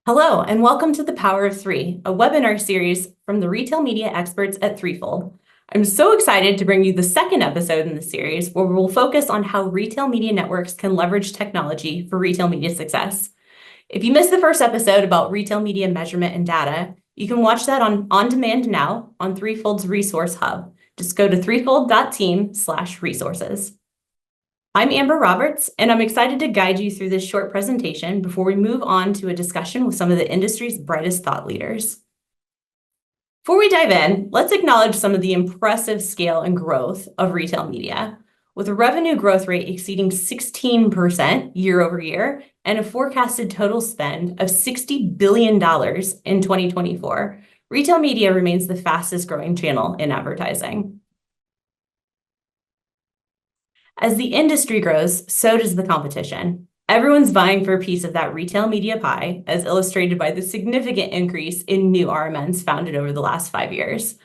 Hello, and welcome to The Power of Three, a webinar series from the retail media experts at Threefold. I'm so excited to bring you the second episode in the series where we'll focus on how retail media networks can leverage technology for retail media success. If you missed the first episode about retail media measurement and data, you can watch that on demand now on Threefold's Resource Hub. Just go to threefold.team/resources. I'm Amber Roberts, and I'm excited to guide you through this short presentation before we move on to a discussion with some of the industry's brightest thought leaders. Before we dive in, let's acknowledge some of the impressive scale and growth of retail media. With a revenue growth rate exceeding 16% year over year and a forecasted total spend of $60 billion in 2024, retail media remains the fastest growing channel in advertising. As the industry grows, so does the competition. Everyone's vying for a piece of that retail media pie, as illustrated by the significant increase in new RMNs founded over the last 5 years.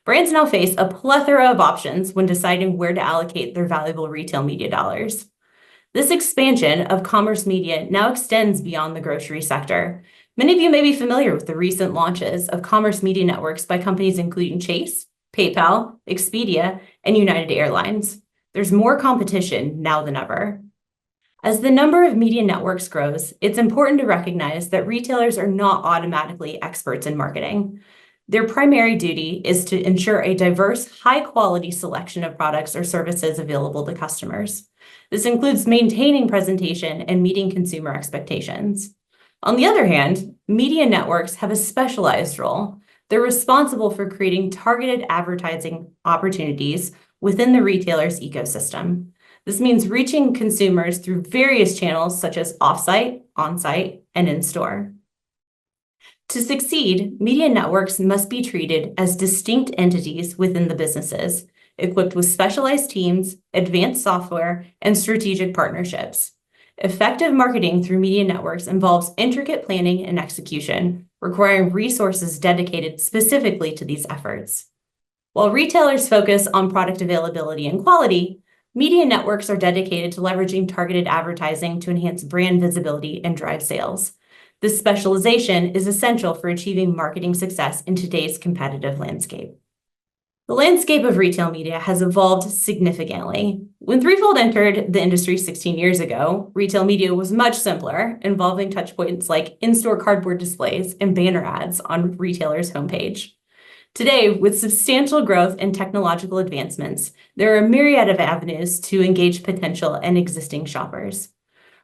Brands now face a plethora of options when deciding where to allocate their valuable retail media dollars. This expansion of commerce media now extends beyond the grocery sector. Many of you may be familiar with the recent launches of commerce media networks by companies including Chase, PayPal, Expedia, and United Airlines. There's more competition now than ever. As the number of media networks grows, it's important to recognize that retailers are not automatically experts in marketing. Their primary duty is to ensure a diverse, high-quality selection of products or services available to customers. This includes maintaining presentation and meeting consumer expectations. On the other hand, media networks have a specialized role. They're responsible for creating targeted advertising opportunities within the retailer's ecosystem. This means reaching consumers through various channels such as offsite, onsite, and in-store. To succeed, media networks must be treated as distinct entities within the businesses, equipped with specialized teams, advanced software, and strategic partnerships. Effective marketing through media networks involves intricate planning and execution, requiring resources dedicated specifically to these efforts. While retailers focus on product availability and quality, media networks are dedicated to leveraging targeted advertising to enhance brand visibility and drive sales. This specialization is essential for achieving marketing success in today's competitive landscape. The landscape of retail media has evolved significantly. When Threefold entered the industry 16 years ago, retail media was much simpler, involving touchpoints like in-store cardboard displays and banner ads on retailers' homepage. Today, with substantial growth and technological advancements, there are a myriad of avenues to engage potential and existing shoppers.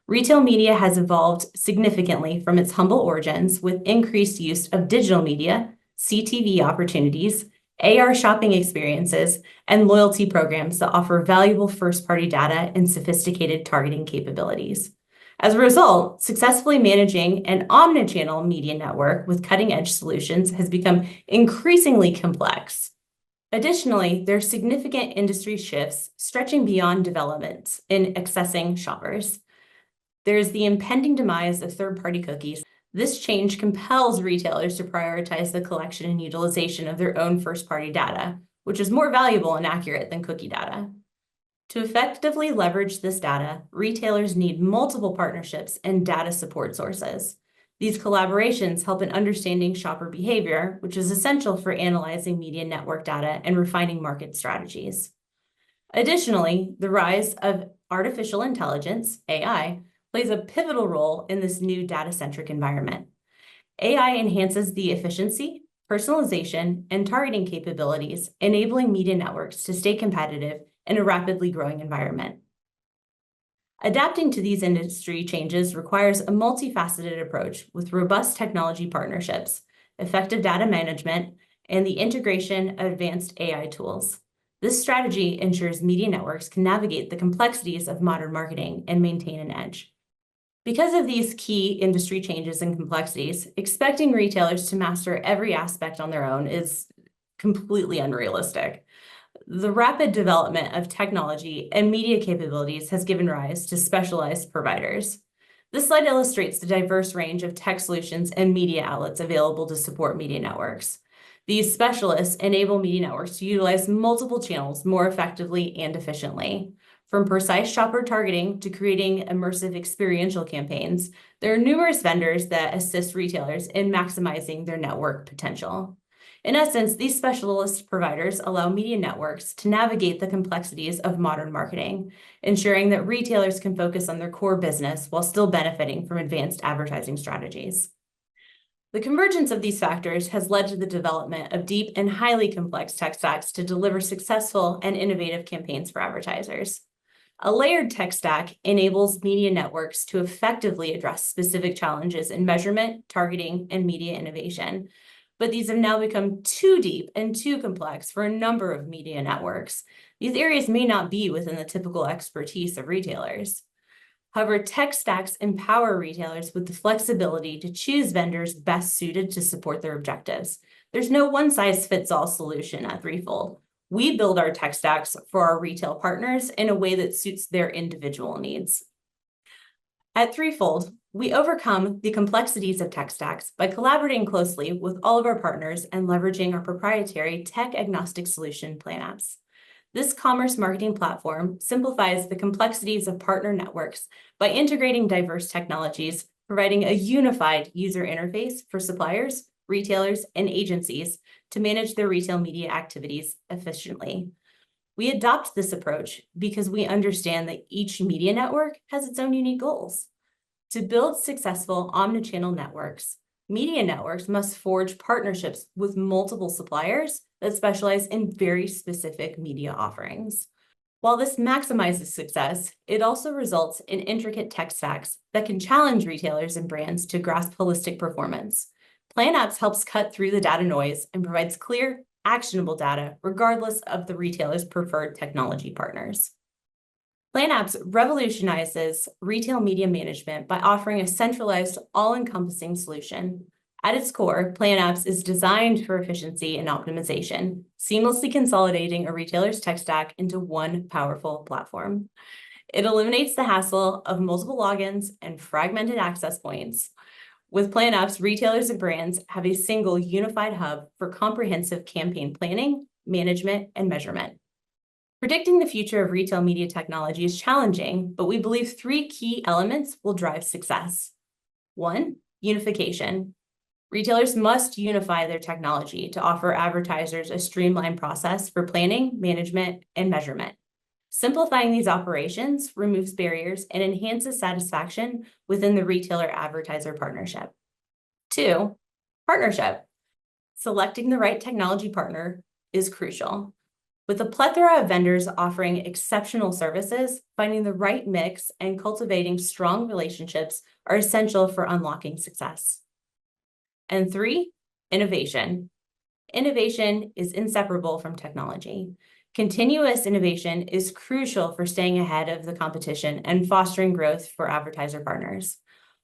Retail media has evolved significantly from its humble origins with increased use of digital media, CTV opportunities, AR shopping experiences, and loyalty programs that offer valuable first-party data and sophisticated targeting capabilities. As a result, successfully managing an omnichannel media network with cutting-edge solutions has become increasingly complex. Additionally, there are significant industry shifts stretching beyond developments in accessing shoppers. There is the impending demise of third-party cookies. This change compels retailers to prioritize the collection and utilization of their own first-party data, which is more valuable and accurate than cookie data. To effectively leverage this data, retailers need multiple partnerships and data support sources. These collaborations help in understanding shopper behavior, which is essential for analyzing media network data and refining market strategies. Additionally, the rise of artificial intelligence, AI, plays a pivotal role in this new data-centric environment. AI enhances the efficiency, personalization, and targeting capabilities, enabling media networks to stay competitive in a rapidly growing environment. Adapting to these industry changes requires a multifaceted approach with robust technology partnerships, effective data management, and the integration of advanced AI tools. This strategy ensures media networks can navigate the complexities of modern marketing and maintain an edge. Because of these key industry changes and complexities, expecting retailers to master every aspect on their own is completely unrealistic. The rapid development of technology and media capabilities has given rise to specialized providers. This slide illustrates the diverse range of tech solutions and media outlets available to support media networks. These specialists enable media networks to utilize multiple channels more effectively and efficiently. From precise shopper targeting to creating immersive experiential campaigns, there are numerous vendors that assist retailers in maximizing their network potential. In essence, these specialist providers allow media networks to navigate the complexities of modern marketing, ensuring that retailers can focus on their core business while still benefiting from advanced advertising strategies. The convergence of these factors has led to the development of deep and highly complex tech stacks to deliver successful and innovative campaigns for advertisers. A layered tech stack enables media networks to effectively address specific challenges in measurement, targeting, and media innovation. But these have now become too deep and too complex for a number of media networks. These areas may not be within the typical expertise of retailers. However, tech stacks empower retailers with the flexibility to choose vendors best suited to support their objectives. There's no one-size-fits-all solution at Threefold. We build our tech stacks for our retail partners in a way that suits their individual needs. At Threefold, we overcome the complexities of tech stacks by collaborating closely with all of our partners and leveraging our proprietary tech-agnostic solution Plan Apps. This commerce marketing platform simplifies the complexities of partner networks by integrating diverse technologies, providing a unified user interface for suppliers, retailers, and agencies to manage their retail media activities efficiently. We adopt this approach because we understand that each media network has its own unique goals. To build successful omnichannel networks, media networks must forge partnerships with multiple suppliers that specialize in very specific media offerings. While this maximizes success, it also results in intricate tech stacks that can challenge retailers and brands to grasp holistic performance. Plan Apps helps cut through the data noise and provides clear, actionable data regardless of the retailer's preferred technology partners. Plan Apps revolutionizes retail media management by offering a centralized, all-encompassing solution. At its core, Plan Apps is designed for efficiency and optimization, seamlessly consolidating a retailer's tech stack into one powerful platform. It eliminates the hassle of multiple logins and fragmented access points. With Plan Apps, retailers and brands have a single unified hub for comprehensive campaign planning, management, and measurement. Predicting the future of retail media technology is challenging, but we believe three key elements will drive success. 1, unification. Retailers must unify their technology to offer advertisers a streamlined process for planning, management, and measurement. Simplifying these operations removes barriers and enhances satisfaction within the retailer-advertiser partnership. 2, partnership. Selecting the right technology partner is crucial. With a plethora of vendors offering exceptional services, finding the right mix and cultivating strong relationships are essential for unlocking success. And 3, innovation. Innovation is inseparable from technology. Continuous innovation is crucial for staying ahead of the competition and fostering growth for advertiser partners.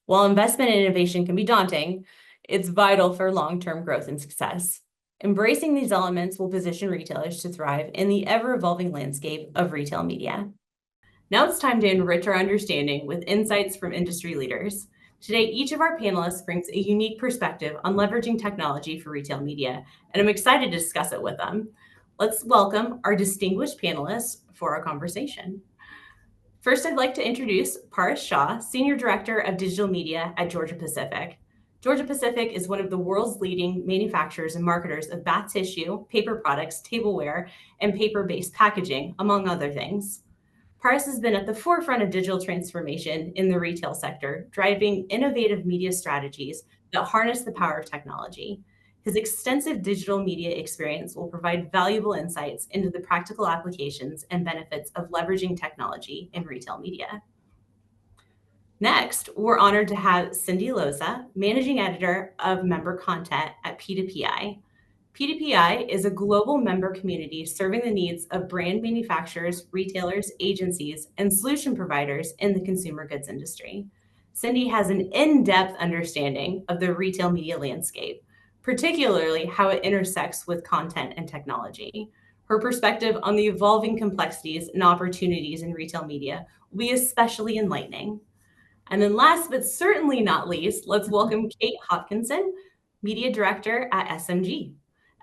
While investment in innovation can be daunting, it's vital for long-term growth and success. Embracing these elements will position retailers to thrive in the ever-evolving landscape of retail media. Now it's time to enrich our understanding with insights from industry leaders. Today, each of our panelists brings a unique perspective on leveraging technology for retail media, and I'm excited to discuss it with them. Let's welcome our distinguished panelists for our conversation. First, I'd like to introduce Shah, Senior Director of Digital Media at Georgia Pacific. Georgia Pacific is one of the world's leading manufacturers and marketers of bath tissue, paper products, tableware, and paper-based packaging, among other things. Paris has been at the forefront of digital transformation in the retail sector, driving innovative media strategies that harness the power of technology. His extensive digital media experience will provide valuable insights into the practical applications and benefits of leveraging technology in retail media. Next, we're honored to have Cyndi Loza, Managing Editor of Member Content at P2PI. P2PI is a global member community serving the needs of brand manufacturers, retailers, agencies, and solution providers in the consumer goods industry. Cyndi has an in-depth understanding of the retail media landscape, particularly how it intersects with content and technology. Her perspective on the evolving complexities and opportunities in retail media will be especially enlightening. And then last but certainly not least, let's welcome Kate Hopkinson, Media Director at SMG.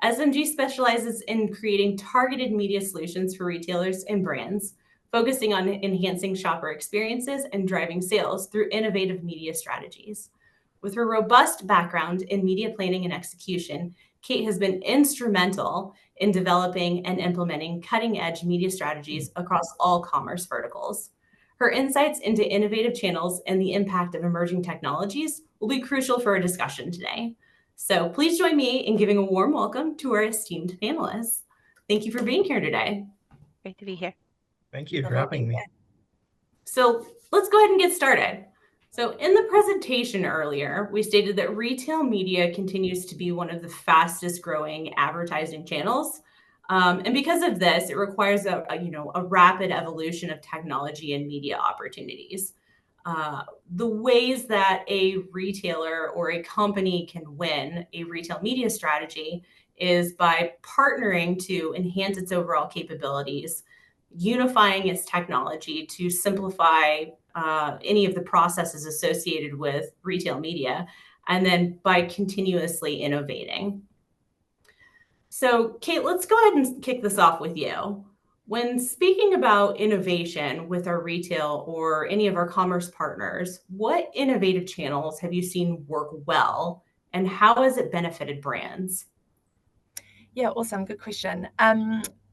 SMG specializes in creating targeted media solutions for retailers and brands. focusing on enhancing shopper experiences and driving sales through innovative media strategies. With her robust background in media planning and execution, Kate has been instrumental in developing and implementing cutting-edge media strategies across all commerce verticals. Her insights into innovative channels and the impact of emerging technologies will be crucial for our discussion today. So please join me in giving a warm welcome to our esteemed panelists. Thank you for being here today. Great to be here. Thank you for having me. So let's go ahead and get started. So in the presentation earlier, we stated that retail media continues to be one of the fastest growing advertising channels. And because of this, it requires a rapid evolution of technology and media opportunities. The ways that a retailer or a company can win a retail media strategy is by partnering to enhance its overall capabilities, unifying its technology to simplify any of the processes associated with retail media, and then by continuously innovating. So, Kate, let's go ahead and kick this off with you. When speaking about innovation with our retail or any of our commerce partners, what innovative channels have you seen work well, and how has it benefited brands? Yeah, awesome. Good question.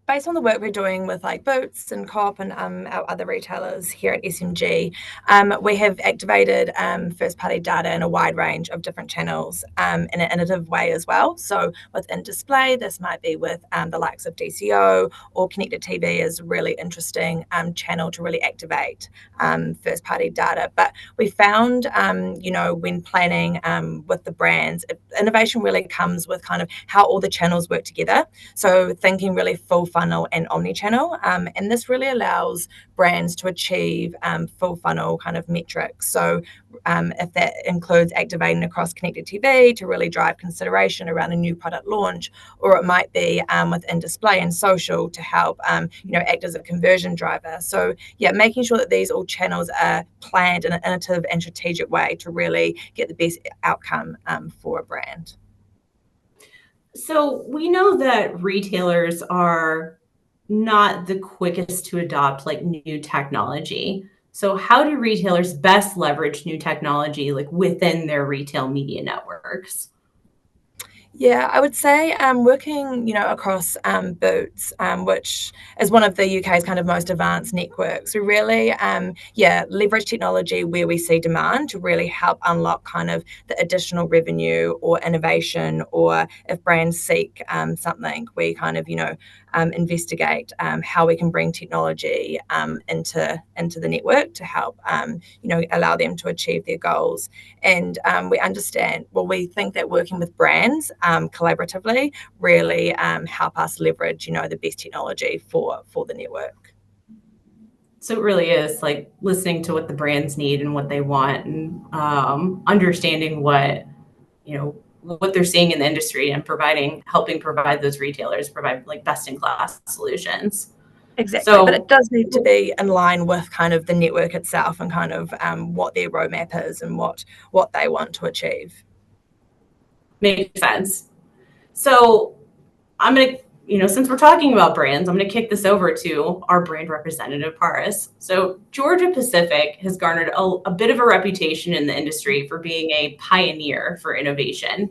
Based on the work we're doing with like Boots and Co-op and our other retailers here at SMG, we have activated first-party data in a wide range of different channels in an innovative way as well. So within display, this might be with the likes of DCO, or connected TV is a really interesting channel to really activate first-party data. But we found, when planning with the brands, innovation really comes with kind of how all the channels work together. So thinking really full funnel and omni-channel, and this really allows brands to achieve full funnel kind of metrics. So if that includes activating across connected TV to really drive consideration around a new product launch, or it might be within display and social to help act as a conversion driver. So yeah, making sure that these all channels are planned in an innovative and strategic way to really get the best outcome for a brand. So we know that retailers are not the quickest to adopt like new technology. So how do retailers best leverage new technology like within their retail media networks? Yeah, I would say working, across Boots, which is one of the UK's kind of most advanced networks. We really, leverage technology where we see demand to really help unlock kind of the additional revenue or innovation, or if brands seek something, we kind of, investigate how we can bring technology into the network to help, allow them to achieve their goals. And we think that working with brands collaboratively really help us leverage, the best technology for the network. So it really is like listening to what the brands need and what they want, and understanding what they're seeing in the industry, and helping provide those retailers provide like best in class solutions. Exactly, but it does need to be in line with kind of the network itself and kind of what their roadmap is and what they want to achieve. Makes sense. So I'm going to, since we're talking about brands, I'm going to kick this over to our brand representative, Paris. So Georgia Pacific has garnered a bit of a reputation in the industry for being a pioneer for innovation.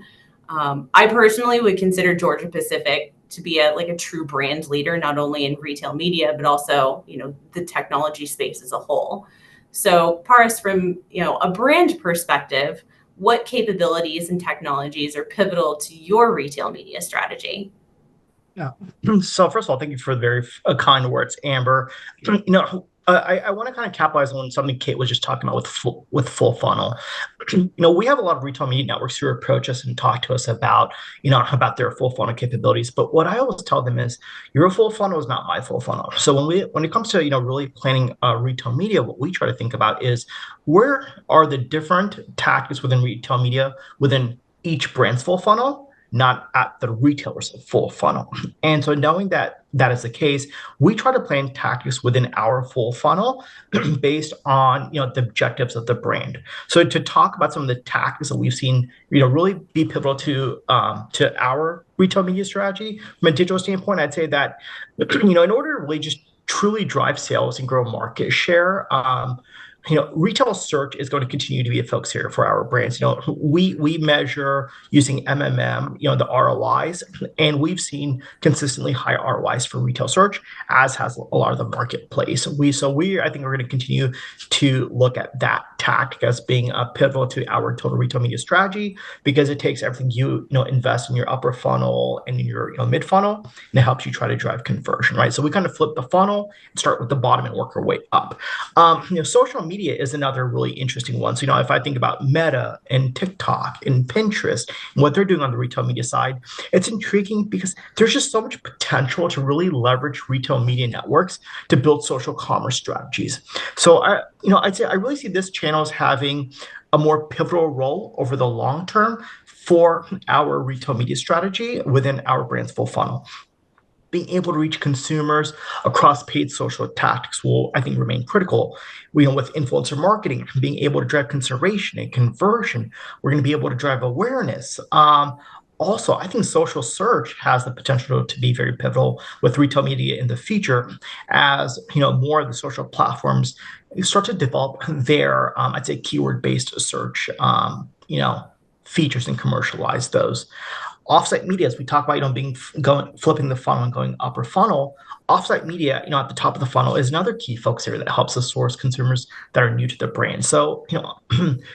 I personally would consider Georgia Pacific to be a true brand leader, not only in retail media, but also, the technology space as a whole. So Paris, from, a brand perspective, what capabilities and technologies are pivotal to your retail media strategy? Yeah. So first of all, thank you for the very kind words, Amber. I want to kind of capitalize on something Kate was just talking about with full funnel. We have a lot of retail media networks who approach us and talk to us about their full funnel capabilities. But what I always tell them is, your full funnel is not my full funnel. So when it comes to really planning retail media, what we try to think about is, where are the different tactics within retail media within each brand's full funnel, not at the retailer's full funnel. And so knowing that that is the case, we try to plan tactics within our full funnel based on the objectives of the brand. So to talk about some of the tactics that we've seen really be pivotal to our retail media strategy from a digital standpoint, I'd say that in order to really just truly drive sales and grow market share, retail search is going to continue to be a focus here for our brands. We measure using MMM, the ROIs, and we've seen consistently high ROIs for retail search, as has a lot of the marketplace. I think we're going to continue to look at that tactic as being pivotal to our total retail media strategy, because it takes everything you invest in your upper funnel and in your mid funnel, and it helps you try to drive conversion, right? So we kind of flip the funnel and start with the bottom and work our way up. Social media is another really interesting one. So, if I think about Meta and TikTok and Pinterest and what they're doing on the retail media side, it's intriguing because there's just so much potential to really leverage retail media networks to build social commerce strategies. So, I'd say I really see this channel as having a more pivotal role over the long term for our retail media strategy within our brand's full funnel. Being able to reach consumers across paid social tactics will, I think, remain critical. With influencer marketing, being able to drive consideration and conversion, we're going to be able to drive awareness. Also, I think social search has the potential to be very pivotal with retail media in the future, as more of the social platforms start to develop their, I'd say, keyword-based search, features and commercialize those. Offsite media, as we talk about, flipping the funnel and going upper funnel. Offsite media, at the top of the funnel is another key focus area that helps us source consumers that are new to the brand. So,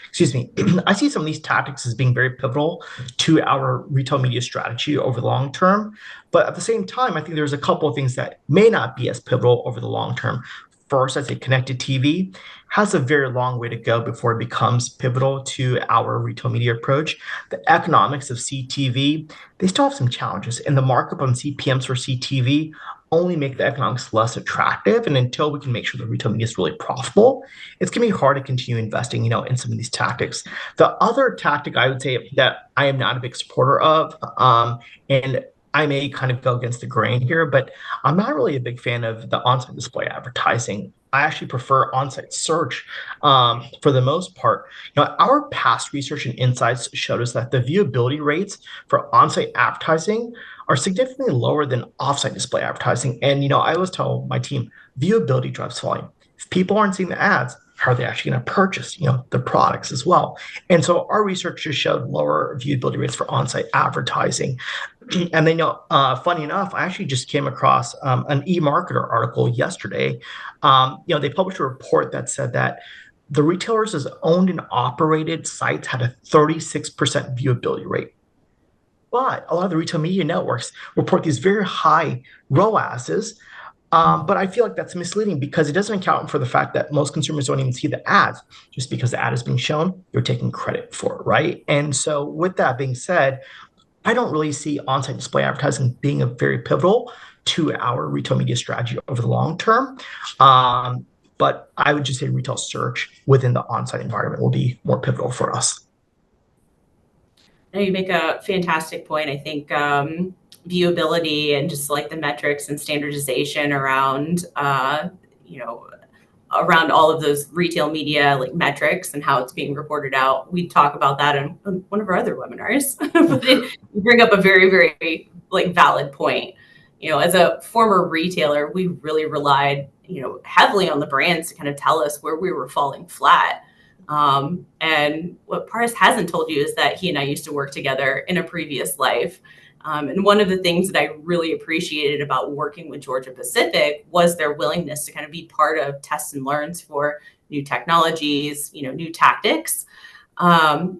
excuse me, I see some of these tactics as being very pivotal to our retail media strategy over the long term. But at the same time, I think there's a couple of things that may not be as pivotal over the long term. First, I'd say connected TV has a very long way to go before it becomes pivotal to our retail media approach. The economics of CTV, they still have some challenges, and the markup on CPMs for CTV only make the economics less attractive. And until we can make sure the retail media is really profitable, it's going to be hard to continue investing, in some of these tactics. The other tactic I would say that I am not a big supporter of, and I may kind of go against the grain here, but I'm not really a big fan of the on-site display advertising. I actually prefer on-site search for the most part. Our past research and insights showed us that the viewability rates for on-site advertising are significantly lower than off-site display advertising. And I always tell my team, viewability drives volume. If people aren't seeing the ads, how are they actually going to purchase, the products as well? And so our research just showed lower viewability rates for on-site advertising. And then, funny enough, I actually just came across an eMarketer article yesterday. They published a report that said that the retailers' owned and operated sites had a 36% viewability rate. But a lot of the retail media networks report these very high ROASs. But I feel like that's misleading because it doesn't account for the fact that most consumers don't even see the ads. Just because the ad is being shown, you're taking credit for it, right? And so with that being said, I don't really see on-site display advertising being a very pivotal to our retail media strategy over the long term. But I would just say retail search within the on-site environment will be more pivotal for us. No, you make a fantastic point. I think viewability and just like the metrics and standardization around, around all of those retail media like metrics and how it's being reported out. We talk about that in one of our other webinars. But you bring up a very, very valid point. As a former retailer, we really relied, heavily on the brands to kind of tell us where we were falling flat. And what Paris hasn't told you is that he and I used to work together in a previous life. And one of the things that I really appreciated about working with Georgia Pacific was their willingness to kind of be part of tests and learns for new technologies, new tactics.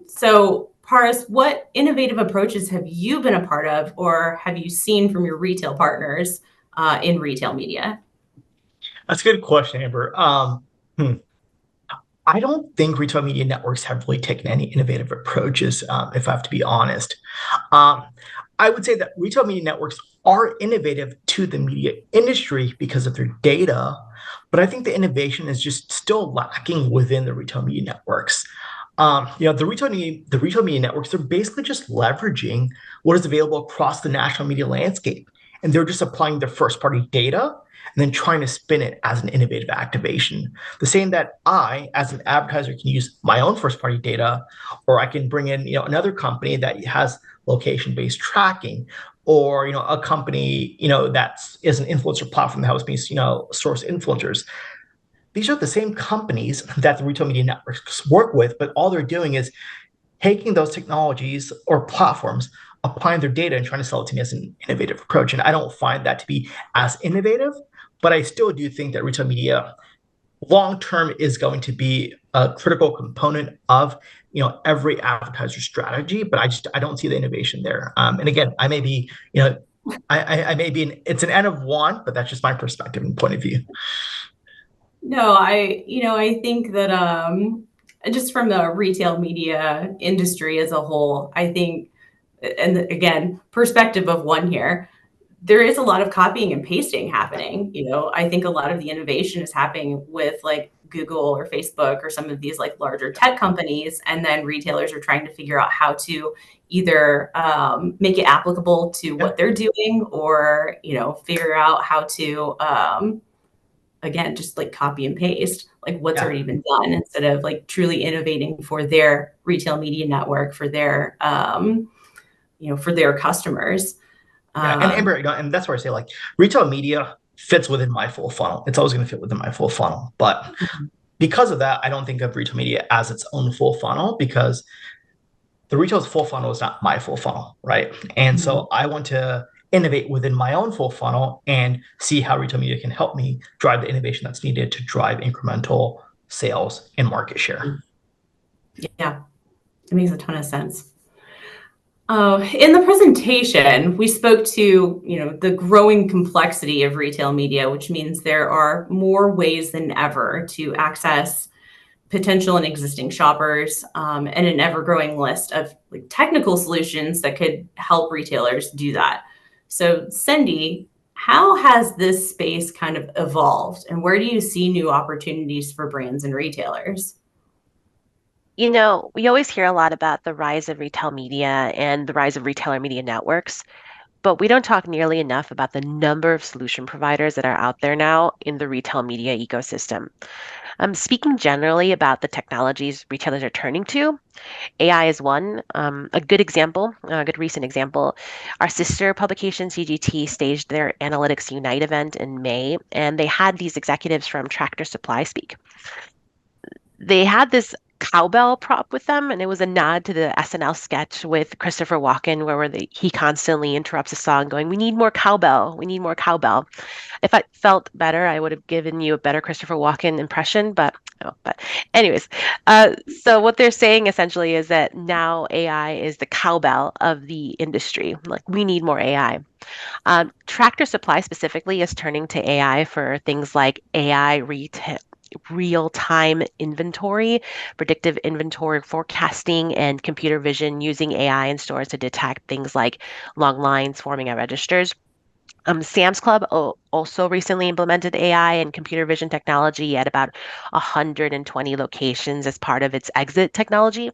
So Paris, what innovative approaches have you been a part of or have you seen from your retail partners in retail media? That's a good question, Amber. I don't think retail media networks have really taken any innovative approaches, if I have to be honest. I would say that retail media networks are innovative to the media industry because of their data, but I think the innovation is just still lacking within the retail media networks. The retail media networks, they're basically just leveraging what is available across the national media landscape, and they're just applying their first-party data and then trying to spin it as an innovative activation. The same that I, as an advertiser, can use my own first-party data, or I can bring in, another company that has location-based tracking, or a company that is an influencer platform that helps me source influencers. These are the same companies that the retail media networks work with, but all they're doing is taking those technologies or platforms, applying their data and trying to sell it to me as an innovative approach. And I don't find that to be as innovative, but I still do think that retail media long term is going to be a critical component of every advertiser strategy. But I don't see the innovation there. And again, I may be I may be it's an N of one, but that's just my perspective and point of view. No, I think that just from the retail media industry as a whole, I think, and again, perspective of one here, there is a lot of copying and pasting happening. I think a lot of the innovation is happening with like Google or Facebook or some of these like larger tech companies, and then retailers are trying to figure out how to either make it applicable to what they're doing, or figure out how to again, just like copy and paste, like what's already been done, instead of like truly innovating for their retail media network, for their for their customers. And Amber, and that's where I say like retail media fits within my full funnel. It's always going to fit within my full funnel. But because of that, I don't think of retail media as its own full funnel, because the retail's full funnel is not my full funnel, right? And so I want to innovate within my own full funnel and see how retail media can help me drive the innovation that's needed to drive incremental sales and market share. Yeah, it makes a ton of sense. In the presentation, we spoke to the growing complexity of retail media, which means there are more ways than ever to access potential and existing shoppers, and an ever-growing list of like technical solutions that could help retailers do that. So, Cyndi, how has this space kind of evolved, and where do you see new opportunities for brands and retailers? We always hear a lot about the rise of retail media and the rise of retailer media networks, but we don't talk nearly enough about the number of solution providers that are out there now in the retail media ecosystem. Speaking generally about the technologies retailers are turning to, AI is one. A good example, a good recent example. Our sister publication, CGT, staged their Analytics Unite event in May, and they had these executives from Tractor Supply speak. They had this cowbell prop with them, and it was a nod to the SNL sketch with Christopher Walken, where he constantly interrupts a song going, "We need more cowbell. We need more cowbell." If I felt better, I would have given you a better Christopher Walken impression, but anyways, so what they're saying essentially is that now AI is the cowbell of the industry. Like, we need more AI. Tractor Supply specifically is turning to AI for things like AI retail, real-time inventory, predictive inventory forecasting, and computer vision, using AI in stores to detect things like long lines forming at registers. Sam's Club also recently implemented AI and computer vision technology at about 120 locations as part of its exit technology.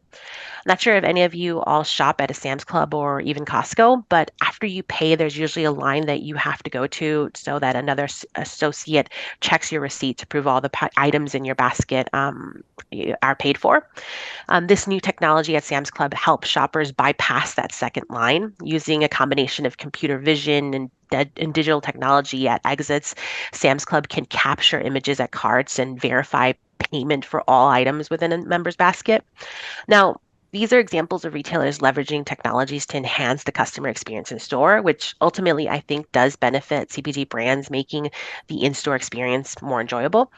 Not sure if any of you all shop at a Sam's Club or even Costco, but after you pay, there's usually a line that you have to go to so that another associate checks your receipt to prove all the items in your basket are paid for. This new technology at Sam's Club helps shoppers bypass that second line using a combination of computer vision and digital technology at exits. Sam's Club can capture images at carts and verify payment for all items within a member's basket. Now, these are examples of retailers leveraging technologies to enhance the customer experience in store, which ultimately I think does benefit CPG brands, making the in-store experience more enjoyable.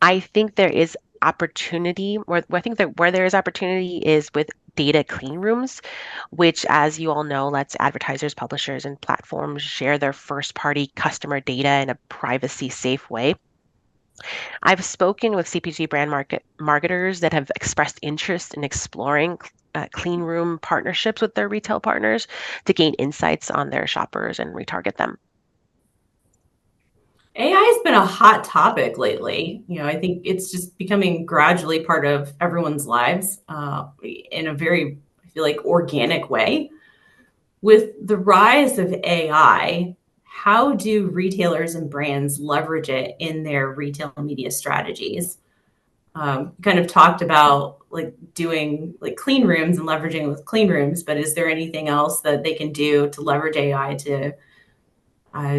I think there is opportunity, or I think that where there is opportunity is with data clean rooms, which, as you all know, lets advertisers, publishers, and platforms share their first-party customer data in a privacy-safe way. I've spoken with CPG brand marketers that have expressed interest in exploring clean room partnerships with their retail partners to gain insights on their shoppers and retarget them. AI has been a hot topic lately. I think it's just becoming gradually part of everyone's lives in a very, I feel like, organic way. With the rise of AI, how do retailers and brands leverage it in their retail media strategies? Kind of talked about like doing like clean rooms and leveraging it with clean rooms, but is there anything else that they can do to leverage AI to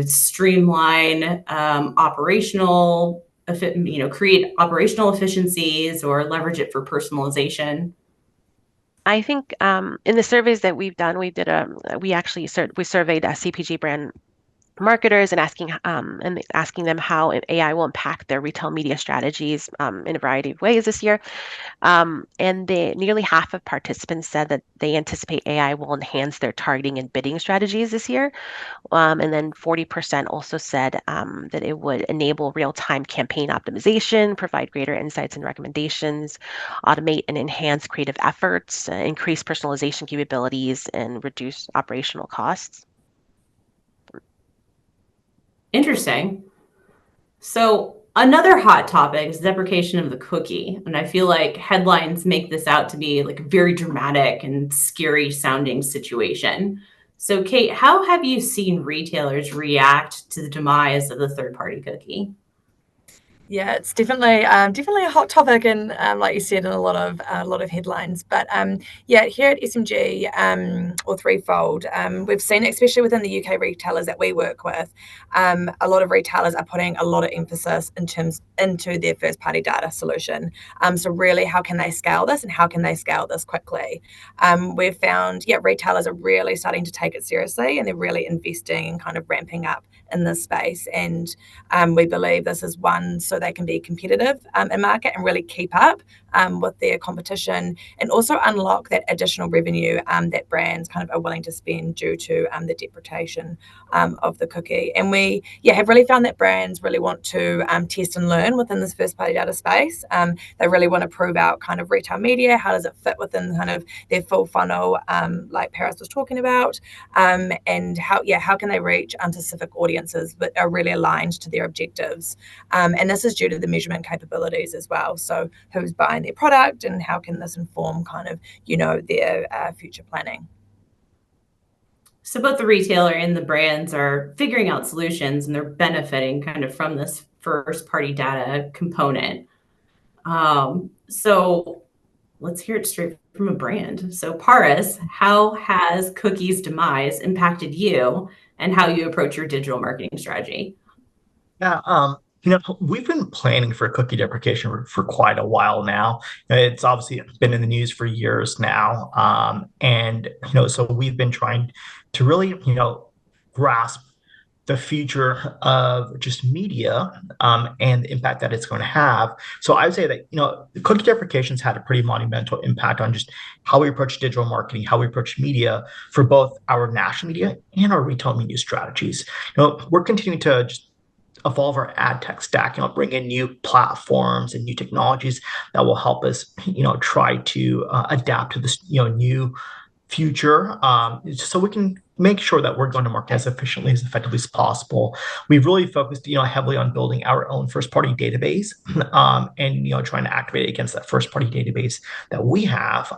streamline operational, create operational efficiencies or leverage it for personalization? I think in the surveys that we've done, we surveyed CPG brand marketers and asking them how AI will impact their retail media strategies in a variety of ways this year. And nearly half of participants said that they anticipate AI will enhance their targeting and bidding strategies this year. And then 40% also said that it would enable real-time campaign optimization, provide greater insights and recommendations, automate and enhance creative efforts, increase personalization capabilities, and reduce operational costs. Interesting. So another hot topic is deprecation of the cookie. And I feel like headlines make this out to be like a very dramatic and scary sounding situation. So Kate, how have you seen retailers react to the demise of the third-party cookie? Yeah, it's definitely a hot topic, and like you said, in a lot of headlines. But yeah, here at SMG or Threefold, we've seen, especially within the UK retailers that we work with, a lot of retailers are putting a lot of emphasis into their first party data solution. So really, how can they scale this, and how can they scale this quickly? We've found, retailers are really starting to take it seriously, and they're really investing and kind of ramping up in this space. And we believe this is one so they can be competitive in market and really keep up with their competition, and also unlock that additional revenue that brands kind of are willing to spend due to the deprecation of the cookie. And we have really found that brands really want to test and learn within this first party data space. They really want to prove out kind of retail media, how does it fit within kind of their full funnel, like Paris was talking about, and how can they reach specific audiences that are really aligned to their objectives. And this is due to the measurement capabilities as well. So who's buying their product, and how can this inform kind of, their future planning? So both the retailer and the brands are figuring out solutions, and they're benefiting kind of from this first party data component. So let's hear it straight from a brand. So Paris, how has cookies demise impacted you and how you approach your digital marketing strategy? Yeah, we've been planning for cookie deprecation for quite a while now. It's obviously been in the news for years now, and so we've been trying to really, grasp the future of just media and the impact that it's going to have. So I would say that the cookie deprecation's had a pretty monumental impact on just how we approach digital marketing, how we approach media for both our national media and our retail media strategies. We're continuing to just evolve our ad tech stack, bring in new platforms and new technologies that will help us, try to adapt to this, new future, so we can make sure that we're going to market as efficiently, as effectively as possible. We've really focused, heavily on building our own first-party database, and trying to activate it against that first-party database that we have.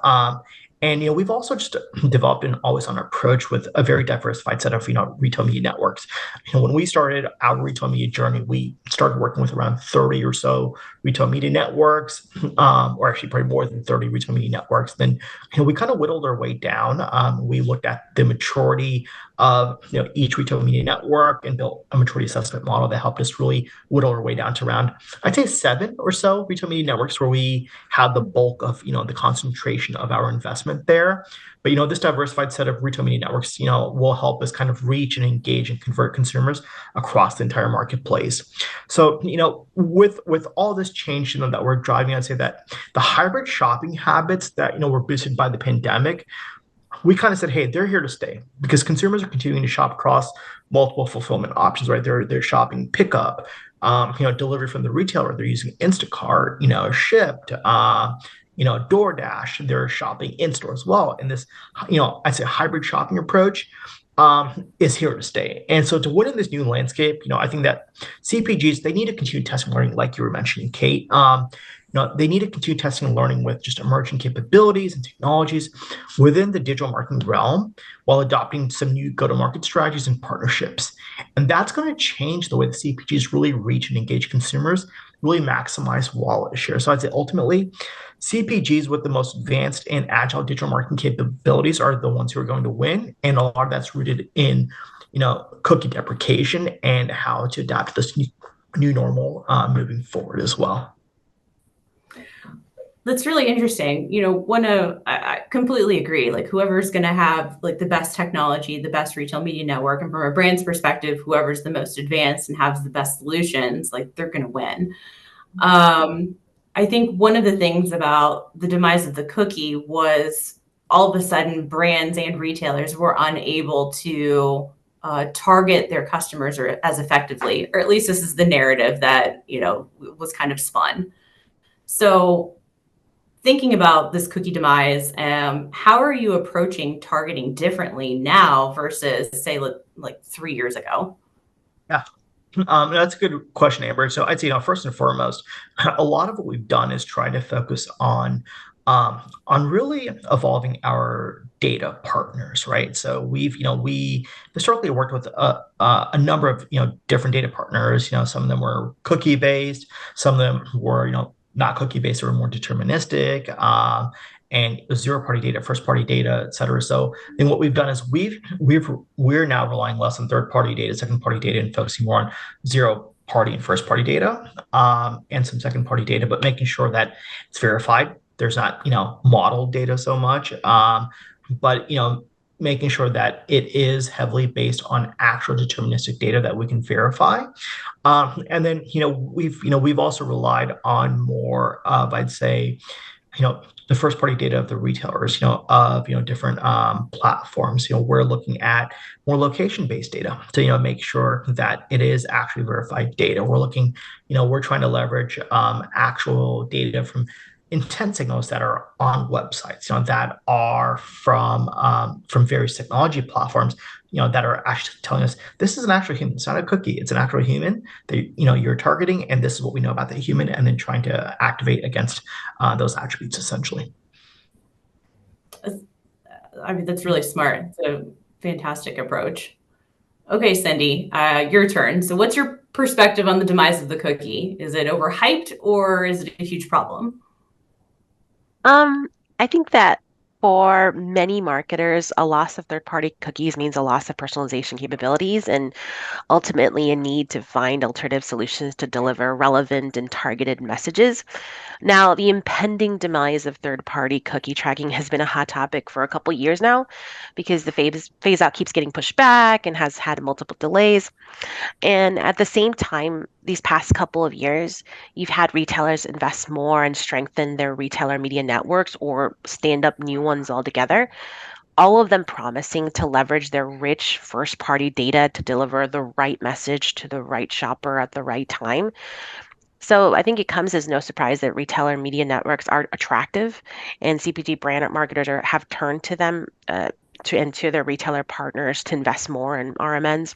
And we've also just developed an always-on approach with a very diversified set of retail media networks. When we started our retail media journey, we started working with around 30 or so retail media networks, or actually probably more than 30 retail media networks. Then we kind of whittled our way down. We looked at the maturity of each retail media network and built a maturity assessment model that helped us really whittle our way down to around, I'd say, 7 or so retail media networks where we had the bulk of the concentration of our investment there. But this diversified set of retail media networks will help us kind of reach and engage and convert consumers across the entire marketplace. So with all this change that we're driving, I'd say that the hybrid shopping habits that were boosted by the pandemic, we kind of said, hey, they're here to stay, because consumers are continuing to shop across multiple fulfillment options, right? They're shopping pickup, delivery from the retailer. They're using Instacart, Shipped, DoorDash. They're shopping in store as well. And this, I'd say hybrid shopping approach is here to stay. And so to win in this new landscape, I think that CPGs, they need to continue testing and learning, like you were mentioning, Kate. They need to continue testing and learning with just emerging capabilities and technologies within the digital marketing realm, while adopting some new go-to-market strategies and partnerships. And that's going to change the way the CPGs really reach and engage consumers really maximize wallet share. So I'd say ultimately, CPGs with the most advanced and agile digital marketing capabilities are the ones who are going to win, and a lot of that's rooted in, cookie deprecation and how to adapt to this new normal moving forward as well. That's really interesting. I completely agree. Like whoever's going to have like the best technology, the best retail media network, and from a brand's perspective, whoever's the most advanced and has the best solutions, like they're going to win. I think one of the things about the demise of the cookie was all of a sudden brands and retailers were unable to target their customers or as effectively, or at least this is the narrative that, was kind of spun. So thinking about this cookie demise, how are you approaching targeting differently now versus say like 3 years ago? Yeah. That's a good question, Amber. So I'd say, first and foremost, a lot of what we've done is try to focus on really evolving our data partners, right? So we historically worked with a number of, different data partners. Some of them were cookie based, some of them were, not cookie based, or more deterministic. And zero party data, first party data, et cetera. So then what we've done is we're now relying less on third party data, second party data, and focusing more on zero party and first party data, and some second party data, but making sure that it's verified. There's not, model data so much, but making sure that it is heavily based on actual deterministic data that we can verify. And then we've also relied on more of, I'd say, the first party data of the retailers, of different platforms. We're looking at more location based data to make sure that it is actually verified data. We're trying to leverage actual data from intent signals that are on websites, that are from various technology platforms, that are actually telling us this is an actual human. It's not a cookie. It's an actual human that you're targeting, and this is what we know about the human, and then trying to activate against those attributes essentially. I mean, that's really smart. It's a fantastic approach. Okay, Cyndi, your turn. So what's your perspective on the demise of the cookie? Is it overhyped or is it a huge problem? I think that for many marketers, a loss of third-party cookies means a loss of personalization capabilities and ultimately a need to find alternative solutions to deliver relevant and targeted messages. Now, the impending demise of third-party cookie tracking has been a hot topic for a couple years now because the phase out keeps getting pushed back and has had multiple delays. And at the same time, these past couple of years, you've had retailers invest more and strengthen their retailer media networks or stand up new ones altogether, all of them promising to leverage their rich first party data to deliver the right message to the right shopper at the right time. So I think it comes as no surprise that retailer media networks are attractive, and CPG brand marketers have turned to them to their retailer partners to invest more in RMNs,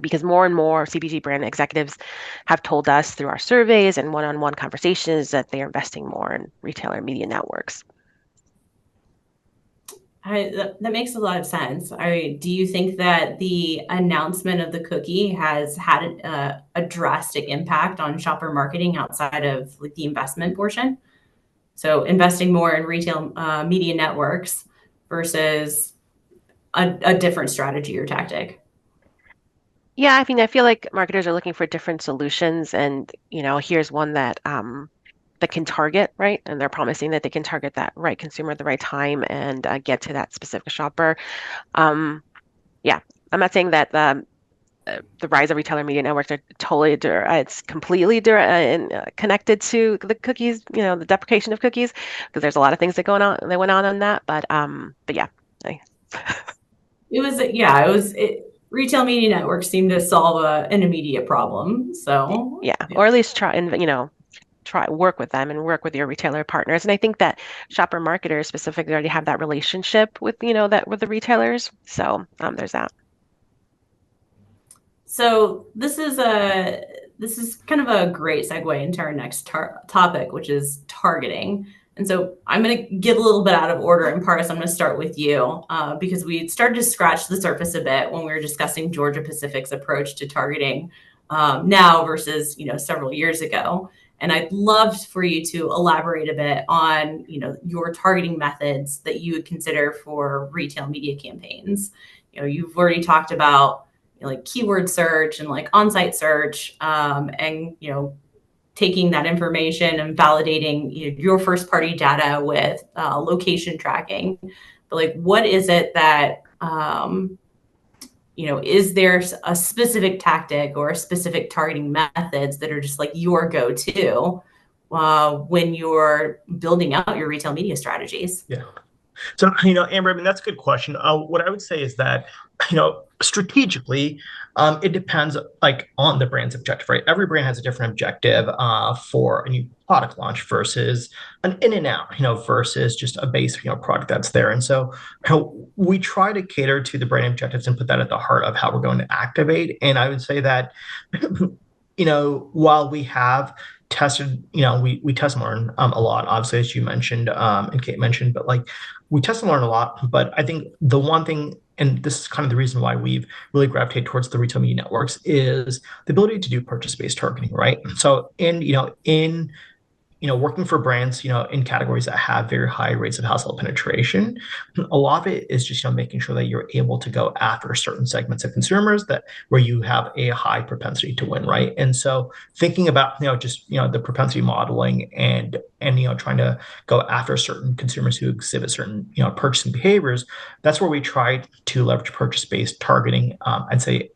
because more and more CPG brand executives have told us through our surveys and one-on-one conversations that they are investing more in retailer media networks. That makes a lot of sense. Do you think that the announcement of the cookie has had a drastic impact on shopper marketing outside of like the investment portion? So investing more in retail media networks versus a different strategy or tactic? Yeah, I mean, I feel like marketers are looking for different solutions, and here's one that can target, right? And they're promising that they can target that right consumer at the right time and get to that specific shopper. Yeah, I'm not saying that the rise of retailer media networks are totally, it's completely connected to the cookies, the deprecation of cookies, because there's a lot of things that went on that. But yeah. Retail media networks seem to solve an immediate problem. So yeah, or at least try and work with them and work with your retailer partners. And I think that shopper marketers specifically already have that relationship with with the retailers. So there's that. So this is kind of a great segue into our next topic, which is targeting. And so I'm going to get a little bit out of order in parts. I'm going to start with you because we started to scratch the surface a bit when we were discussing Georgia Pacific's approach to targeting now versus, several years ago. And I'd love for you to elaborate a bit on, your targeting methods that you would consider for retail media campaigns. You've already talked about like keyword search and like on-site search, and taking that information and validating your first party data with location tracking. But like, what is it that is there a specific tactic or a specific targeting methods that are just like your go-to when you're building out your retail media strategies? Yeah. So, Amber, I mean, that's a good question. What I would say is that, strategically, it depends like on the brand's objective, right? Every brand has a different objective for a new product launch versus an in and out, versus just a base, product that's there. And so, we try to cater to the brand objectives and put that at the heart of how we're going to activate. And I would say that, while we have tested, we test and learn a lot, obviously, as you mentioned, and Kate mentioned, but like we test and learn a lot. But I think the one thing, and this is kind of the reason why we've really gravitated towards the retail media networks, is the ability to do purchase-based targeting, right? So in working for brands, in categories that have very high rates of household penetration, a lot of it is just, making sure that you're able to go after certain segments of consumers that where you have a high propensity to win, right? And so thinking about, just, the propensity modeling and trying to go after certain consumers who exhibit certain, purchasing behaviors, that's where we try to leverage purchase-based targeting. I'd say,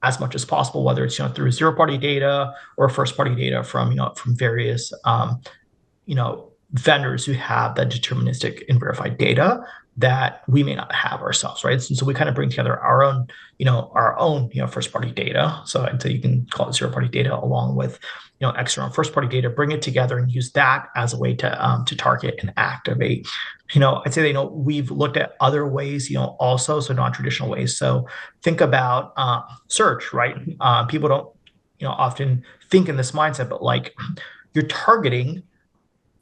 as much as possible, whether it's through zero-party data or first-party data from various vendors who have that deterministic and verified data that we may not have ourselves, right? So we kind of bring together our own first-party data. So I'd say you can call it zero-party data along with external first-party data, bring it together and use that as a way to target and activate. I'd say we've looked at other ways, also, so non-traditional ways. So think about search, right? People don't, often think in this mindset, but like you're targeting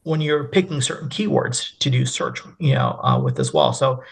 when you're picking certain keywords to do search, with as well. So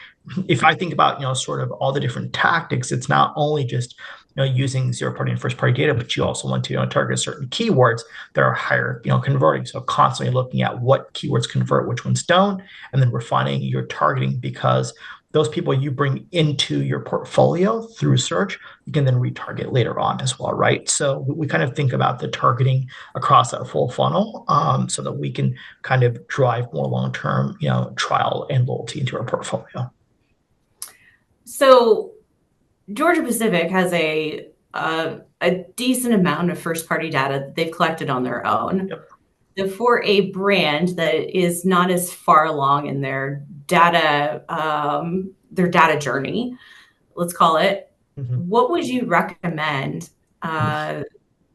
if I think about, sort of all the different tactics, it's not only just, using zero-party and first-party data, but you also want to target certain keywords that are higher, converting. So constantly looking at what keywords convert, which ones don't, and then refining your targeting, because those people you bring into your portfolio through search, you can then retarget later on as well, right? So we kind of think about the targeting across that full funnel, so that we can kind of drive more long-term, trial and loyalty into our portfolio. So Georgia Pacific has a decent amount of first-party data that they've collected on their own. Yep. For a brand that is not as far along in their data journey, let's call it, what would you recommend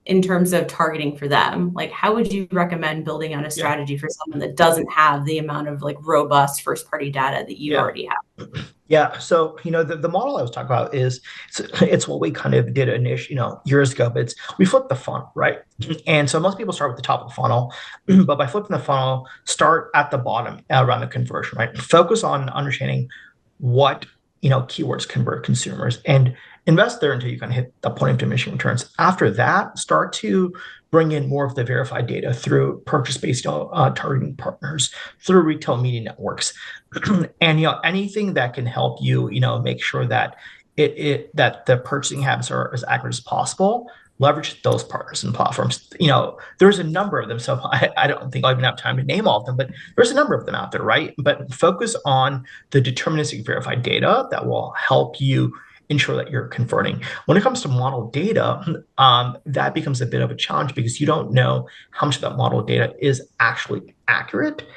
in terms of targeting for them? Like, how would you recommend building out a strategy for someone that doesn't have the amount of like robust first-party data that you already have? Yeah. So, the model I was talking about is it's what we kind of did years ago, but we flipped the funnel, right? And so most people start with the top of the funnel, but by flipping the funnel, start at the bottom around the conversion, right? Focus on understanding what, keywords convert consumers and invest there until you kind of hit the point of diminishing returns. After that, start to bring in more of the verified data through purchase-based targeting partners, through retail media networks, and anything that can help you, make sure that that the purchasing habits are as accurate as possible. Leverage those partners and platforms. There's a number of them, so I don't think I'll even have time to name all of them, but there's a number of them out there, right? But focus on the deterministic verified data that will help you ensure that you're converting. When it comes to model data, that becomes a bit of a challenge because you don't know how much of that model data is actually accurate.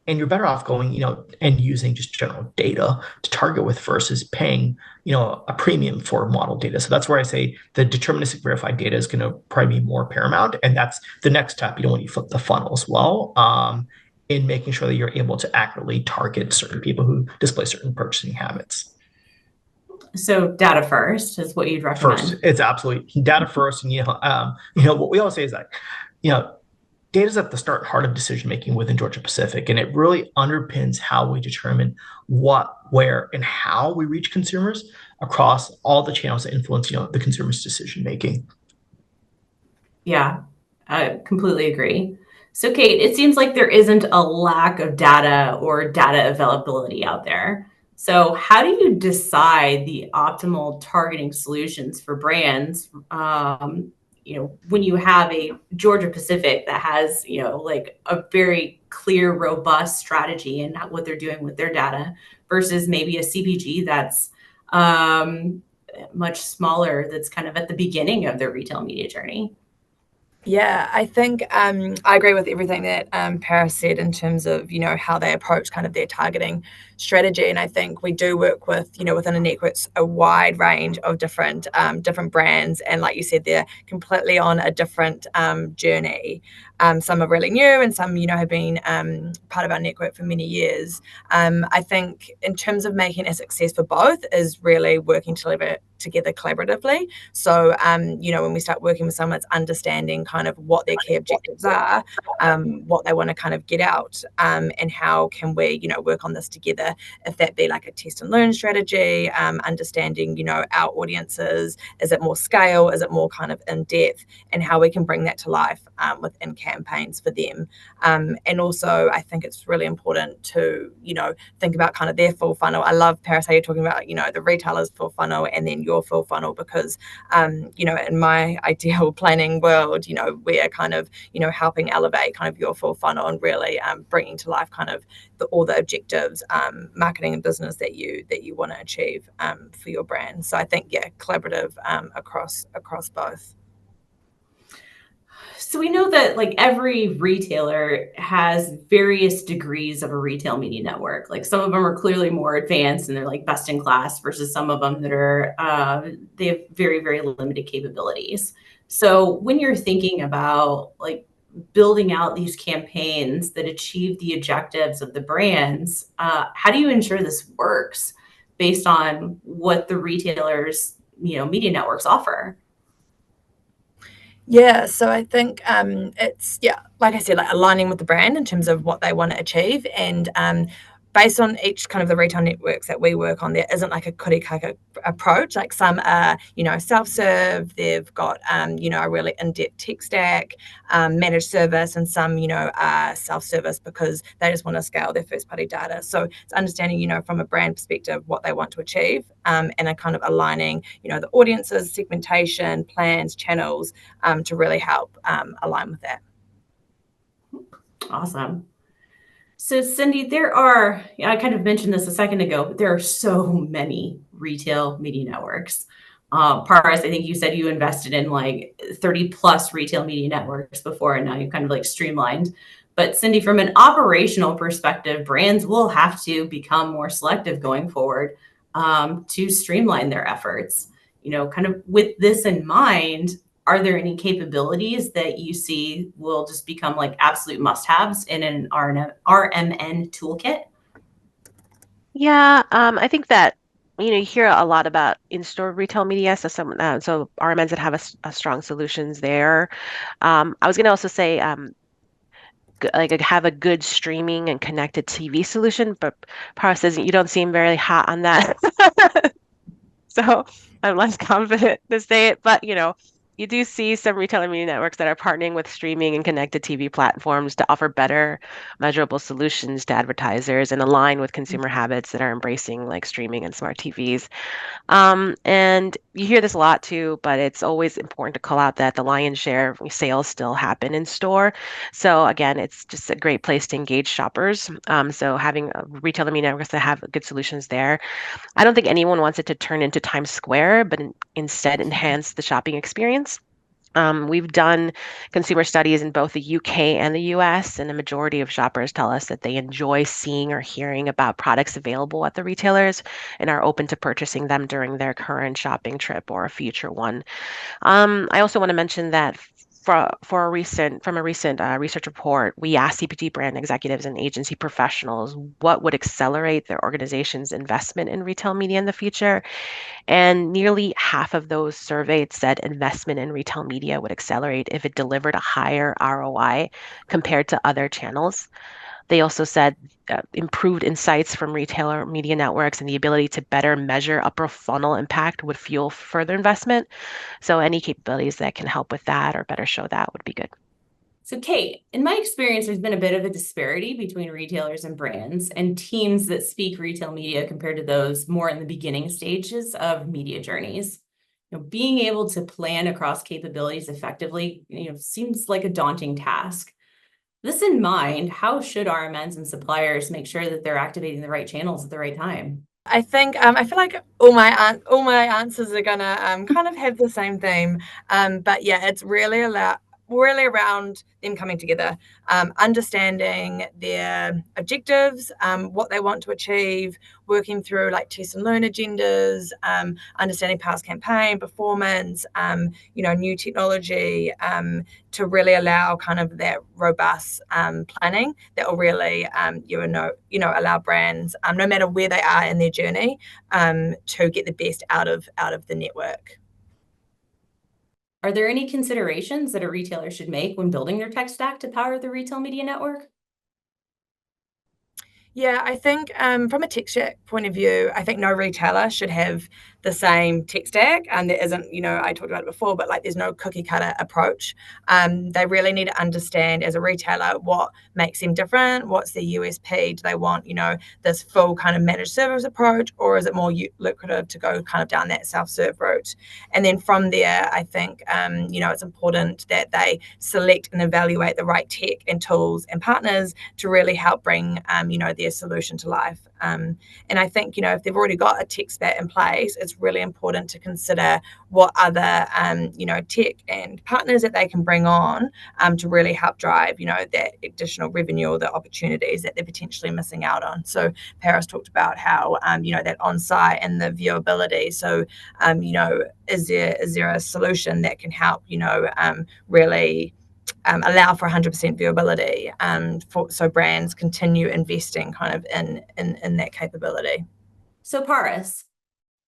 And you're better off going, and using just general data to target with versus paying, a premium for model data. So that's where I say the deterministic verified data is going to probably be more paramount. And that's the next step, when you flip the funnel as well, in making sure that you're able to accurately target certain people who display certain purchasing habits. So data first is what you'd recommend. First, it's absolutely data first. And, what we always say is that, data is at the start and heart of decision making within Georgia Pacific, and it really underpins how we determine what, where, and how we reach consumers across all the channels that influence, the consumer's decision making. Yeah, I completely agree. So, Kate, it seems like there isn't a lack of data or data availability out there. So, how do you decide the optimal targeting solutions for brands? When you have a Georgia Pacific that has, like a very clear, robust strategy and what they're doing with their data versus maybe a CPG that's much smaller, that's kind of at the beginning of their retail media journey. Yeah, I think I agree with everything that Paris said in terms of how they approach kind of their targeting strategy, and I think we do work with within a network a wide range of different brands, and like you said, they're completely on a different journey. Some are really new, and some have been part of our network for many years. I think in terms of making a success for both is really working together collaboratively. So, when we start working with someone, it's understanding kind of what their key objectives are, what they want to kind of get out, and how can we, work on this together. If that be like a test and learn strategy, understanding, our audiences, is it more scale, is it more kind of in depth, and how we can bring that to life within campaigns for them. And also, I think it's really important to, think about kind of their full funnel. I love, Paris, how you're talking about, the retailer's full funnel and then your full funnel, because, in my ideal planning world, we are kind of, helping elevate kind of your full funnel and really bringing to life kind of all the objectives, marketing and business that you want to achieve for your brand. So I think, yeah, collaborative across both. So we know that like every retailer has various degrees of a retail media network. Like some of them are clearly more advanced and they're like best in class versus some of them that are they have very, very limited capabilities. So when you're thinking about like building out these campaigns that achieve the objectives of the brands, how do you ensure this works based on what the retailers, media networks offer? Yeah, so I think it's, yeah, like I said, like aligning with the brand in terms of what they want to achieve, and based on each kind of the retail networks that we work on, there isn't like a cookie cutter approach. Like some are, self-serve, they've got, a really in-depth tech stack, managed service, and some, are self-service because they just want to scale their first-party data. So it's understanding, from a brand perspective, what they want to achieve, and a kind of aligning, the audiences, segmentation, plans, channels, to really help align with that. Awesome. So, Cyndi, I kind of mentioned this a second ago, but there are so many retail media networks. Paris, I think you said you invested in like 30 plus retail media networks before, and now you've kind of like streamlined. But Cyndi, from an operational perspective, brands will have to become more selective going forward to streamline their efforts. Kind of with this in mind, are there any capabilities that you see will just become like absolute must-haves in an RMN toolkit? Yeah, I think that you hear a lot about in-store retail media, so RMNs that have a strong solutions there. I was going to also say have a good streaming and connected TV solution, but Paula says you don't seem very hot on that. So I'm less confident to say it, but you do see some retailer media networks that are partnering with streaming and connected TV platforms to offer better measurable solutions to advertisers and align with consumer habits that are embracing like streaming and smart TVs. And you hear this a lot too, but it's always important to call out that the lion's share of sales still happen in store. So again, it's just a great place to engage shoppers. So having a retailer media networks that have good solutions there. I don't think anyone wants it to turn into Times Square, but instead enhance the shopping experience. We've done consumer studies in both the UK and the US, and a majority of shoppers tell us that they enjoy seeing or hearing about products available at the retailers and are open to purchasing them during their current shopping trip or a future one. I also want to mention that from a recent research report, we asked CPG brand executives and agency professionals what would accelerate their organization's investment in retail media in the future. And nearly half of those surveyed said investment in retail media would accelerate if it delivered a higher ROI compared to other channels. They also said improved insights from retailer media networks and the ability to better measure upper funnel impact would fuel further investment. So any capabilities that can help with that or better show that would be good. So Kate, in my experience, there's been a bit of a disparity between retailers and brands and teams that speak retail media compared to those more in the beginning stages of media journeys. Being able to plan across capabilities effectively, seems like a daunting task. This in mind, how should RMNs and suppliers make sure that they're activating the right channels at the right time? I think I feel like all my answers are gonna kind of have the same theme, but yeah, it's really around them coming together, understanding their objectives, what they want to achieve, working through like test and learn agendas, understanding past campaign performance, new technology, to really allow kind of that robust planning that will really allow brands, no matter where they are in their journey, to get the best out of the network. Are there any considerations that a retailer should make when building their tech stack to power the retail media network? Yeah, I think from a tech stack point of view, I think no retailer should have the same tech stack. And there isn't, I talked about it before, but like there's no cookie cutter approach. They really need to understand as a retailer what makes them different, what's their USP. Do they want, this full kind of managed service approach, or is it more lucrative to go kind of down that self-serve route? And then from there, I think, it's important that they select and evaluate the right tech and tools and partners to really help bring, their solution to life. And I think, if they've already got a tech stack in place, it's really important to consider what other, tech and partners that they can bring on to really help drive, that additional revenue or the opportunities that they're potentially missing out on. So Paris talked about how, that on-site and the viewability. So, is there a solution that can help, really allow for 100% viewability, so brands continue investing kind of in that capability. So Paris,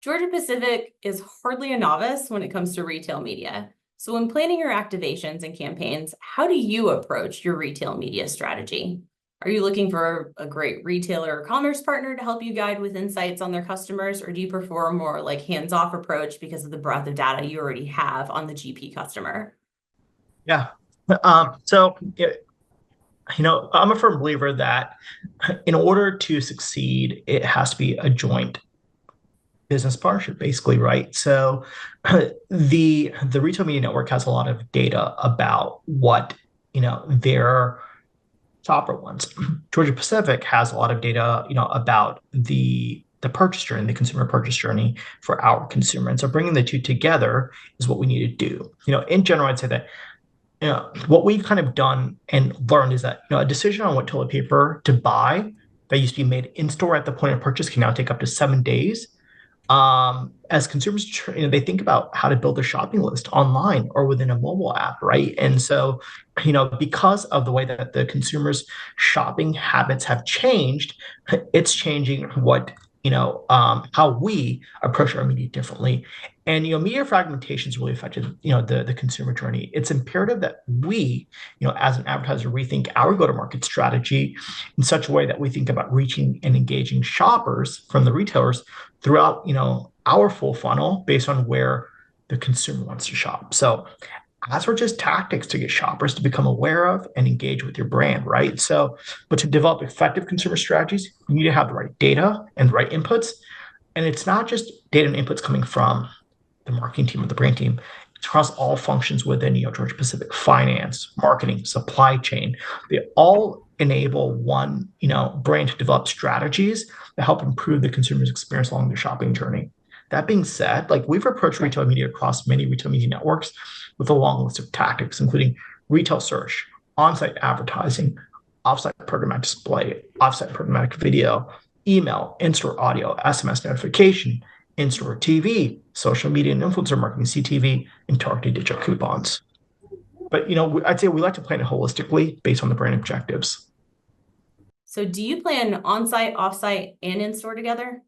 Georgia Pacific is hardly a novice when it comes to retail media. So when planning your activations and campaigns, how do you approach your retail media strategy? Are you looking for a great retailer or commerce partner to help you guide with insights on their customers, or do you prefer a more like hands-off approach because of the breadth of data you already have on the GP customer? Yeah. So, I'm a firm believer that in order to succeed, it has to be a joint business partnership, basically, right? So, the retail media network has a lot of data about what their shopper wants. Georgia Pacific has a lot of data, about the purchase journey, the consumer purchase journey for our consumer, and so bringing the two together is what we need to do. In general, I'd say that what we've kind of done and learned is that a decision on what toilet paper to buy that used to be made in store at the point of purchase can now take up to 7 days. As consumers, they think about how to build a shopping list online or within a mobile app, right? And so, because of the way that the consumers' shopping habits have changed, it's changing what how we approach our media differently. And media fragmentation has really affected the consumer journey. It's imperative that we, as an advertiser, rethink our go-to-market strategy in such a way that we think about reaching and engaging shoppers from the retailers throughout our full funnel based on where the consumer wants to shop. So as are just tactics to get shoppers to become aware of and engage with your brand, right? So, but to develop effective consumer strategies, you need to have the right data and the right inputs. And it's not just data and inputs coming from the marketing team or the brand team. It's across all functions within Georgia Pacific: finance, marketing, supply chain. They all enable one brand to develop strategies that help improve the consumer's experience along their shopping journey. That being said, like we've approached retail media across many retail media networks with a long list of tactics, including retail search, on-site advertising, off-site programmatic display, off-site programmatic video, email, in-store audio, SMS notification, in-store TV, social media and influencer marketing, CTV, and targeted digital coupons. But I'd say we like to plan it holistically based on the brand objectives. So do you plan on-site, off-site, and in-store together?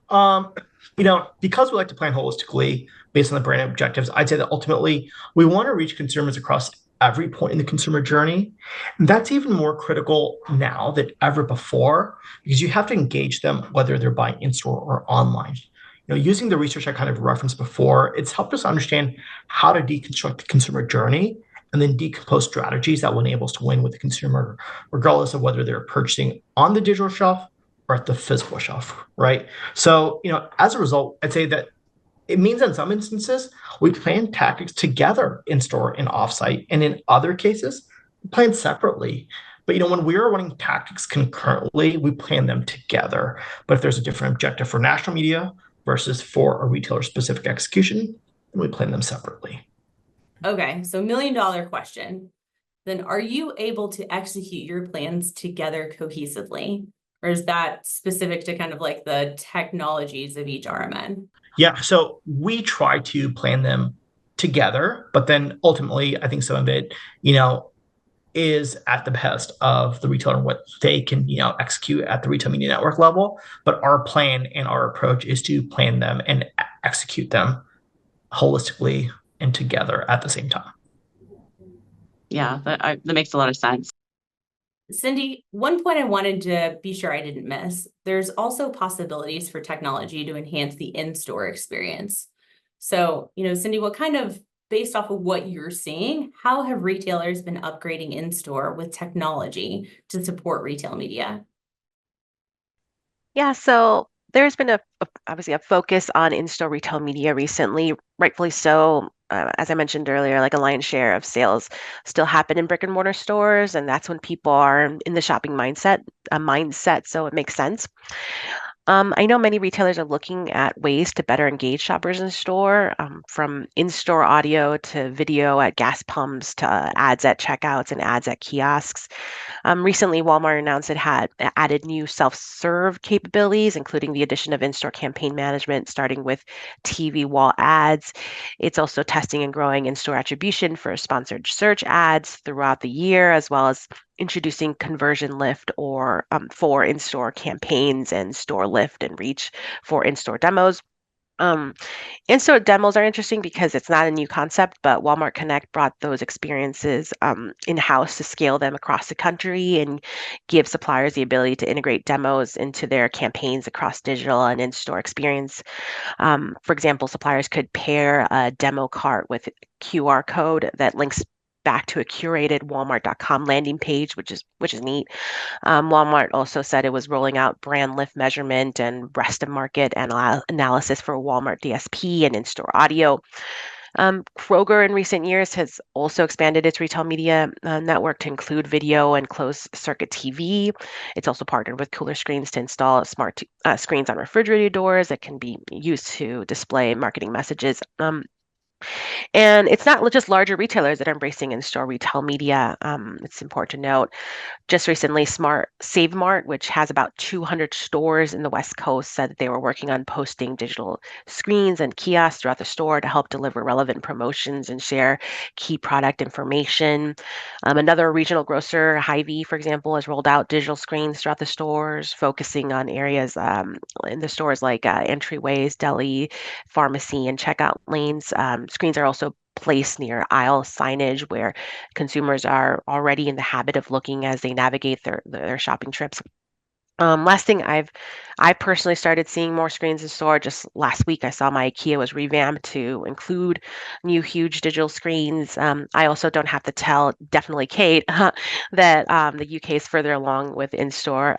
Because we like to plan holistically based on the brand objectives, I'd say that ultimately we want to reach consumers across every point in the consumer journey. And that's even more critical now than ever before because you have to engage them whether they're buying in store or online. Using the research I kind of referenced before, it's helped us understand how to deconstruct the consumer journey and then decompose strategies that will enable us to win with the consumer, regardless of whether they're purchasing on the digital shelf or at the physical shelf, right? So, as a result, I'd say that it means in some instances, we plan tactics together in store and offsite. And in other cases, we plan separately. But when we are running tactics concurrently, we plan them together. But if there's a different objective for national media versus for a retailer specific execution, then we plan them separately. Okay, so $1 million question. Then are you able to execute your plans together cohesively? Or is that specific to kind of like the technologies of each RMN? Yeah, so we try to plan them together, but then ultimately, I think some of it, is at the behest of the retailer and what they can, execute at the retail media network level. But our plan and our approach is to plan them and execute them holistically and together at the same time. Yeah, that makes a lot of sense. Cyndi, one point I wanted to be sure I didn't miss, there's also possibilities for technology to enhance the in-store experience. So, Cyndi, based off of what you're seeing, how have retailers been upgrading in-store with technology to support retail media? Yeah, so there's been obviously a focus on in-store retail media recently, rightfully so. As I mentioned earlier, like a lion's share of sales still happen in brick and mortar stores, and that's when people are in the shopping mindset, so it makes sense. I know many retailers are looking at ways to better engage shoppers in store, from in-store audio to video at gas pumps to ads at checkouts and ads at kiosks. Recently, Walmart announced it had added new self-serve capabilities, including the addition of in-store campaign management, starting with TV wall ads. It's also testing and growing in-store attribution for sponsored search ads throughout the year, as well as introducing conversion lift or for in-store campaigns and store lift and reach for in-store demos. In-store demos are interesting because it's not a new concept, but Walmart Connect brought those experiences in-house to scale them across the country and give suppliers the ability to integrate demos into their campaigns across digital and in-store experience. For example, suppliers could pair a demo cart with a QR code that links back to a curated Walmart.com landing page, which is neat. Walmart also said it was rolling out brand lift measurement and rest of market analysis for Walmart DSP and in-store audio. Kroger in recent years has also expanded its retail media network to include video and closed circuit TV. It's also partnered with Cooler Screens to install smart screens on refrigerator doors that can be used to display marketing messages. And it's not just larger retailers that are embracing in-store retail media. It's important to note. Just recently, Smart Save Mart, which has about 200 stores in the West Coast, said that they were working on posting digital screens and kiosks throughout the store to help deliver relevant promotions and share key product information. Another regional grocer, Hy-Vee, for example, has rolled out digital screens throughout the stores, focusing on areas in the stores like entryways, deli, pharmacy, and checkout lanes. Screens are also placed near aisle signage where consumers are already in the habit of looking as they navigate their shopping trips. Last thing I personally started seeing more screens in store. Just last week, I saw my IKEA was revamped to include new huge digital screens. I also don't have to tell, definitely Kate, that the UK is further along with in-store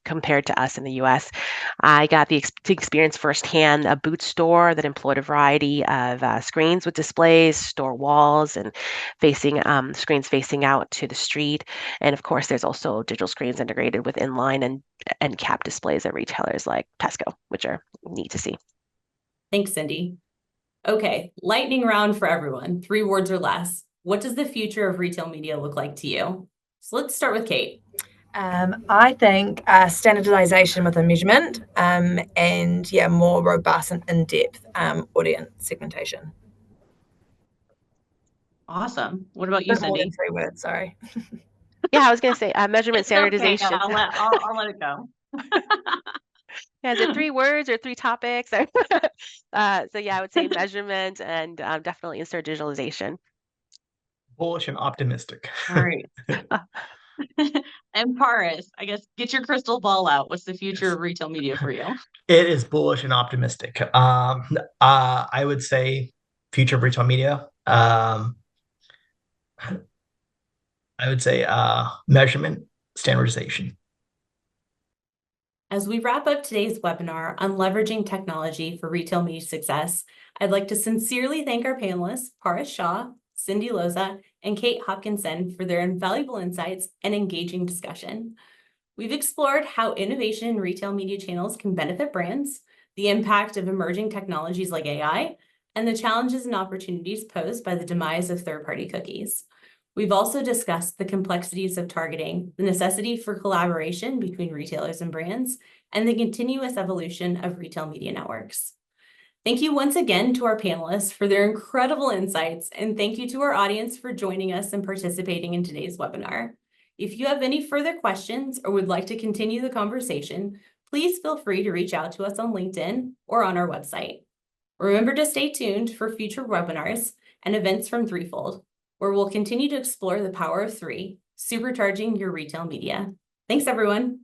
compared to us in the US. I got to experience firsthand a boot store that employed a variety of screens with displays, store walls, and screens facing out to the street. And of course, there's also digital screens integrated with inline and end cap displays at retailers like Tesco, which are neat to see. Thanks, Cyndi. Okay, lightning round for everyone. 3 words or less. What does the future of retail media look like to you? So let's start with Kate. I think standardization with a measurement and more robust and in-depth audience segmentation. Awesome. What about you, More than Cyndi? 3 words, sorry. Yeah, I was going to say measurement It's okay. standardization. I'll let it go. Yeah, is it 3 words or 3 topics? So yeah, I would say measurement and definitely in-store digitalization. Bullish and optimistic. All right. And Paris, I guess get your crystal ball out. What's the future of retail media for you? It is bullish and optimistic. I would say future of retail media. I would say measurement, standardization. As we wrap up today's webinar on leveraging technology for retail media success, I'd like to sincerely thank our panelists, Paris Shah, Cyndi Loza, and Kate Hopkinson for their invaluable insights and engaging discussion. We've explored how innovation in retail media channels can benefit brands, the impact of emerging technologies like AI, and the challenges and opportunities posed by the demise of third-party cookies. We've also discussed the complexities of targeting, the necessity for collaboration between retailers and brands, and the continuous evolution of retail media networks. Thank you once again to our panelists for their incredible insights, and thank you to our audience for joining us and participating in today's webinar. If you have any further questions or would like to continue the conversation, please feel free to reach out to us on LinkedIn or on our website. Remember to stay tuned for future webinars and events from Threefold, where we'll continue to explore the power of three, supercharging your retail media. Thanks, everyone.